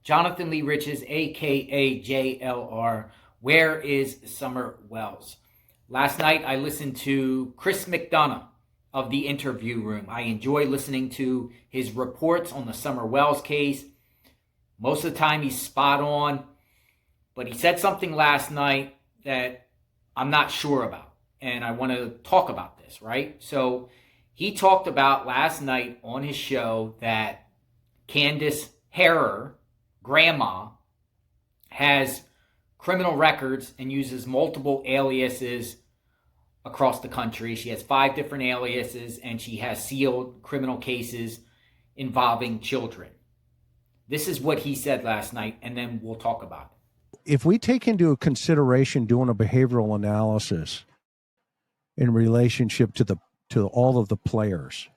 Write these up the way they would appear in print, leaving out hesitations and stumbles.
Jonathan Lee Riches, aka JLR. Where is Summer Wells? Last night I listened to Chris McDonough of the Interview Room. I enjoy listening to his reports on the Summer Wells case. Most of the time he's spot on, but he said something last night that I'm not sure about, and I want to talk about this, right? So he talked about last night on his show that Candus Harer, grandma, has criminal records and uses multiple aliases across the country. She has 5 different aliases, and she has sealed criminal cases involving children. This is what he said last night, and then we'll talk about it. If we take into consideration doing a behavioral analysis in relationship to all of the players,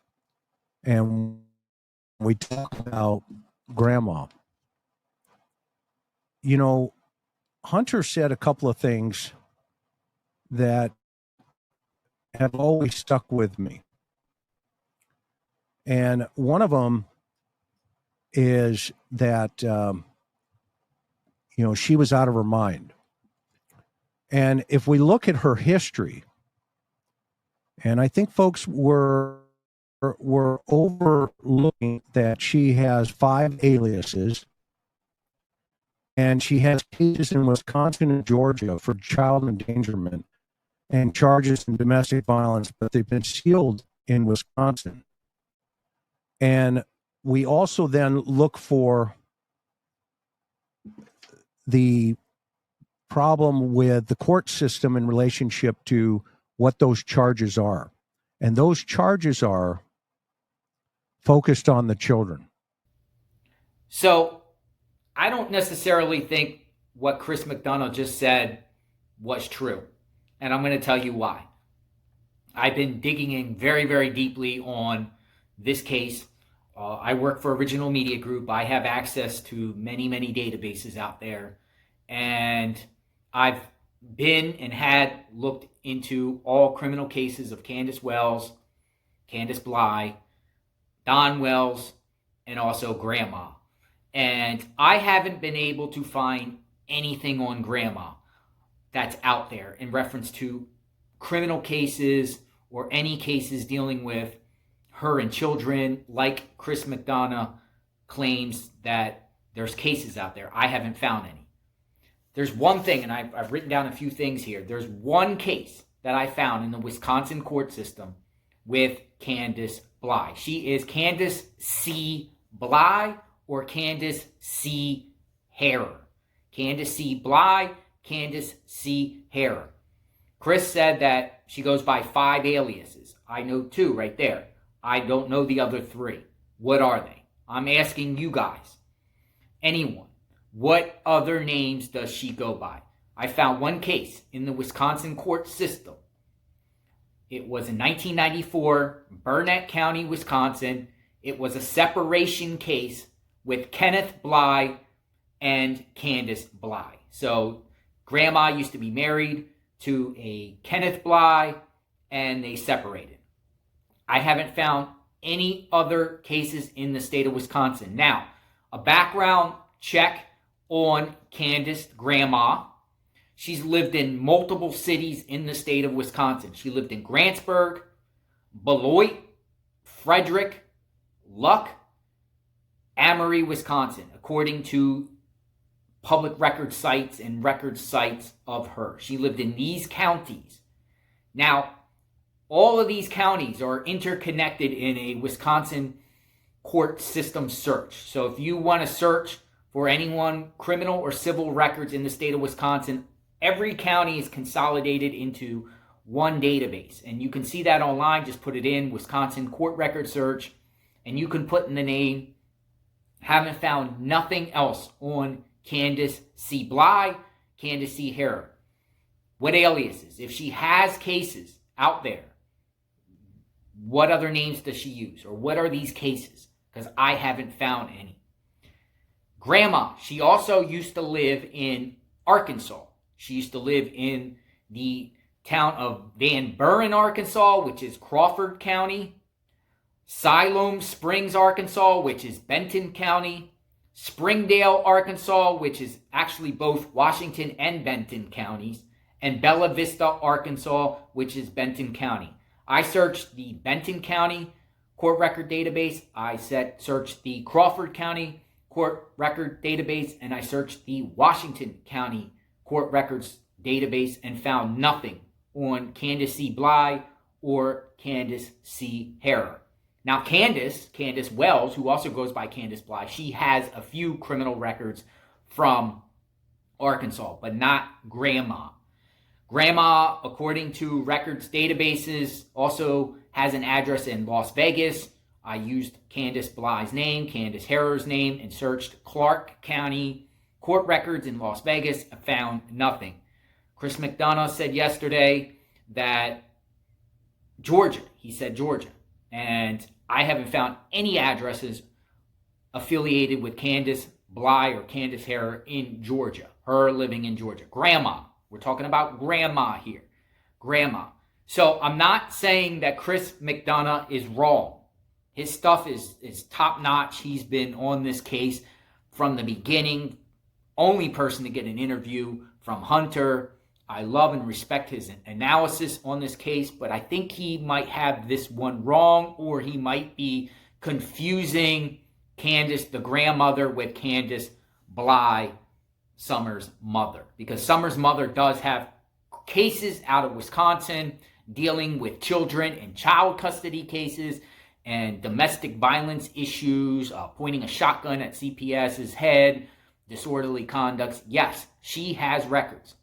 and we talk about grandma, you know, Hunter said a couple of things that have always stuck with me. And one of them is that, she was out of her mind. And if we look at her history, and I think folks were overlooking that she has 5 aliases, and she has cases in Wisconsin and Georgia for child endangerment and charges in domestic violence, but they've been sealed in Wisconsin. And we also then look for the problem with the court system in relationship to what those charges are. And those charges are focused on the children. So I don't necessarily think what Chris McDonough just said was true. And I'm going to tell you why. I've been digging in very, very deeply on this case. I work for Original Media Group. I have access to many, many databases out there. And I've been and had looked into all criminal cases of Candus Wells, Candice Bly, Don Wells, and also Grandma. And I haven't been able to find anything on Grandma that's out there in reference to criminal cases or any cases dealing with her and children, like Chris McDonough claims that there's cases out there. I haven't found any. There's one thing, and I've written down a few things here. There's one case that I found in the Wisconsin court system with Candice Bly. She is Candice C. Bly or Candus C. Harer. Candice C. Bly, Candice C. Harer. Chris said that she goes by 5 aliases. I know 2 right there. I don't know the other 3. What are they? I'm asking you guys. Anyone. What other names does she go by? I found one case in the Wisconsin court system. It was in 1994, Burnett County, Wisconsin. It was a separation case with Kenneth Bly and Candice Bly. So Grandma used to be married to a Kenneth Bly, and they separated. I haven't found any other cases in the state of Wisconsin. Now, a background check on Candice Grandma. She's lived in multiple cities in the state of Wisconsin. She lived in Grantsburg, Beloit, Frederick, Luck, Amory, Wisconsin, according to public record sites and record sites of her. She lived in these counties. Now, all of these counties are interconnected in a Wisconsin court system search. So if you want to search for anyone, criminal or civil records in the state of Wisconsin, every county is consolidated into one database. And you can see that online. Just put it in Wisconsin court record search, and you can put in the name. Haven't found nothing else on Candice C. Bly, Candice C. Harer. What aliases? If she has cases out there, what other names does she use? Or what are these cases? Because I haven't found any. Grandma, she also used to live in Arkansas. She used to live in the town of Van Buren, Arkansas, which is Crawford County. Siloam Springs, Arkansas, which is Benton County. Springdale, Arkansas, which is actually both Washington and Benton counties, and Bella Vista, Arkansas, which is Benton County. I searched the Benton County court record database, I searched the Crawford County court record database, and I searched the Washington County court records database and found nothing on Candus C. Bly or Candus C. Harer. Now, Candus Wells, who also goes by Candus Bly, she has a few criminal records from Arkansas, but not Grandma. Grandma, according to records databases, also has an address in Las Vegas. I used Candus Bly's name, Candus Harer's name, and searched Clark County court records in Las Vegas. I found nothing. Chris McDonough said yesterday that he said Georgia. And I haven't found any addresses affiliated with Candus Bly or Candus Harer in Georgia, her living in Georgia. Grandma. We're talking about Grandma here. Grandma. So I'm not saying that Chris McDonough is wrong. His stuff is top-notch. He's been on this case from the beginning. Only person to get an interview from Hunter. I love and respect his analysis on this case, but I think he might have this one wrong, or he might be confusing Candus, the grandmother, with Candus Bly, Summer's mother. Because Summer's mother does have cases out of Wisconsin dealing with children and child custody cases and domestic violence issues, pointing a shotgun at CPS's head, disorderly conduct. Yes, she has records.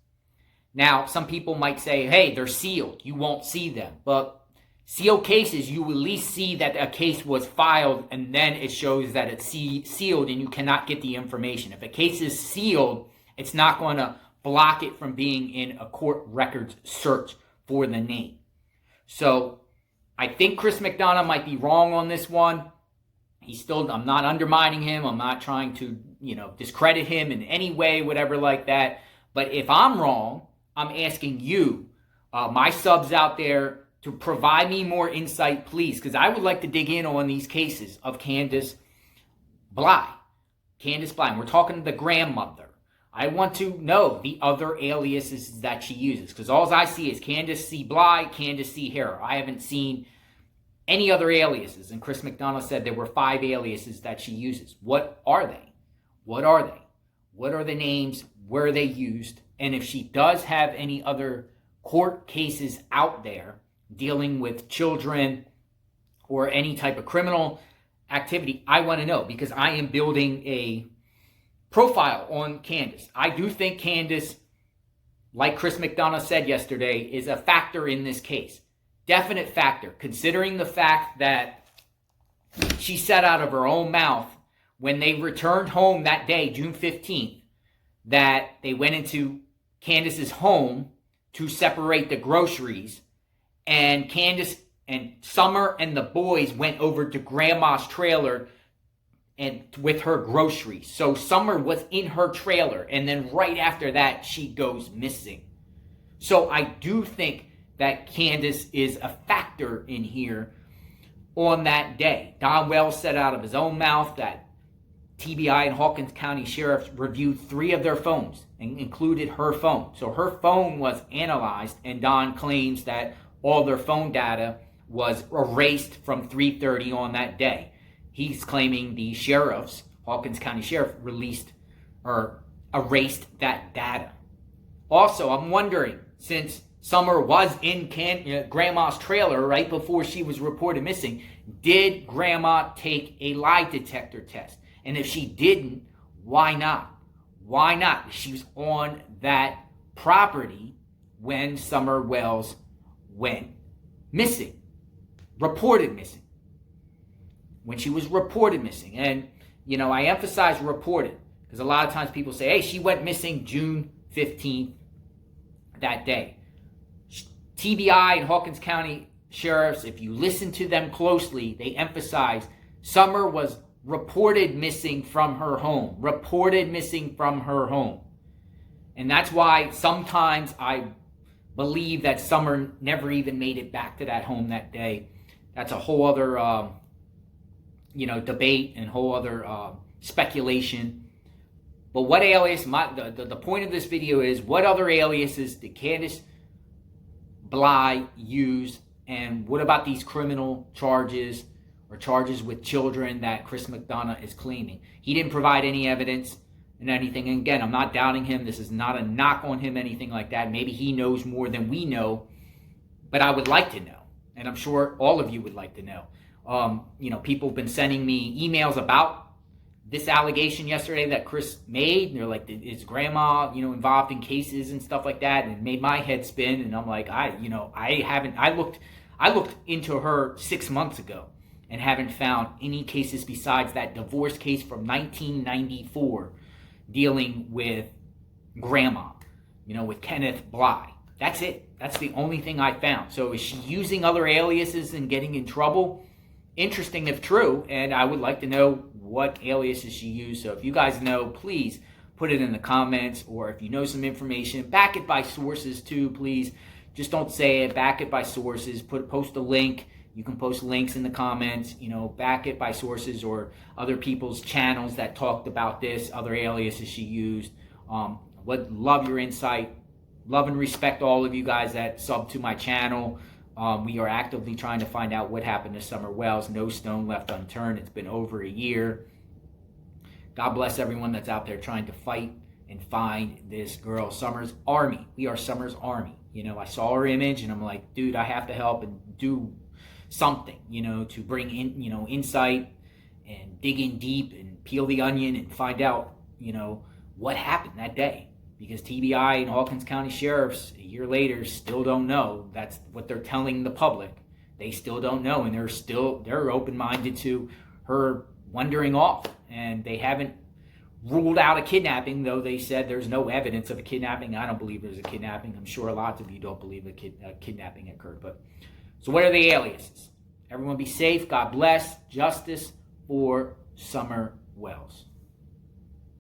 Now, some people might say, hey, they're sealed. You won't see them. But sealed cases, you at least see that a case was filed, and then it shows that it's sealed and you cannot get the information. If a case is sealed, it's not going to block it from being in a court records search for the name. So I think Chris McDonough might be wrong on this one. I'm not undermining him. I'm not trying to, discredit him in any way, whatever like that. But if I'm wrong, I'm asking you, my subs out there, to provide me more insight, please, because I would like to dig in on these cases of Candus Bly. Candus Bly. We're talking the grandmother. I want to know the other aliases that she uses, because all I see is Candus C. Bly, Candus C. Harer. I haven't seen any other aliases, and Chris McDonough said there were 5 aliases that she uses. What are they? What are they? What are the names? Where are they used? And if she does have any other court cases out there dealing with children or any type of criminal activity, I want to know, because I am building a profile on Candus. I do think Candus, like Chris McDonough said yesterday, is a factor in this case. Definite factor, considering the fact that she said out of her own mouth when they returned home that day, June 15th, that they went into Candus's home to separate the groceries, and Candus and Summer and the boys went over to Grandma's trailer and with her groceries. So Summer was in her trailer, and then right after that, she goes missing. So I do think that Candus is a factor in here on that day. Don Wells said out of his own mouth that TBI and Hawkins County sheriffs reviewed 3 of their phones and included her phone. So her phone was analyzed, and Don claims that all their phone data was erased from 3:30 on that day. He's claiming the sheriffs, Hawkins County Sheriff, released or erased that data. Also, I'm wondering, since Summer was in Grandma's trailer right before she was reported missing, did Grandma take a lie detector test? And if she didn't, why not? Why not? She was on that property when Summer Wells went missing, reported missing. When she was reported missing. And, I emphasize reported, because a lot of times people say, hey, she went missing June 15th that day. TBI and Hawkins County sheriffs, if you listen to them closely, they emphasize Summer was reported missing from her home. Reported missing from her home. And that's why sometimes I believe that Summer never even made it back to that home that day. That's a whole other, debate and whole other speculation. But what alias, the point of this video is, what other aliases did Candus Bly use? And what about these criminal charges or charges with children that Chris McDonough is claiming? He didn't provide any evidence and anything. And again, I'm not doubting him. This is not a knock on him, anything like that. Maybe he knows more than we know, but I would like to know. And I'm sure all of you would like to know. People have been sending me emails about this allegation yesterday that Chris made. And they're like, is grandma, involved in cases and stuff like that? And it made my head spin. And I'm like, I looked into her 6 months ago and haven't found any cases besides that divorce case from 1994 dealing with grandma, with Kenneth Bly. That's it. That's the only thing I found. So is she using other aliases and getting in trouble? Interesting if true, and I would like to know what aliases she used. So if you guys know, please put it in the comments, or if you know some information, back it by sources too, please. Just don't say it, back it by sources. Post a link. You can post links in the comments, back it by sources or other people's channels that talked about this, other aliases she used. Would love your insight. Love and respect all of you guys that sub to my channel. We are actively trying to find out what happened to Summer Wells. No stone left unturned. It's been over a year. God bless everyone that's out there trying to fight and find this girl. Summer's Army. We are Summer's Army. I saw her image and I'm like, dude, I have to help and do something, to bring in, insight and dig in deep and peel the onion and find out, what happened that day. Because TBI and Hawkins County Sheriffs a year later still don't know. That's what they're telling the public. They still don't know, and they're open-minded to her wandering off. And they haven't ruled out a kidnapping, though they said there's no evidence of a kidnapping. I don't believe there's a kidnapping. I'm sure lots of you don't believe a kidnapping occurred. But so what are the aliases? Everyone be safe. God bless. Justice for Summer Wells.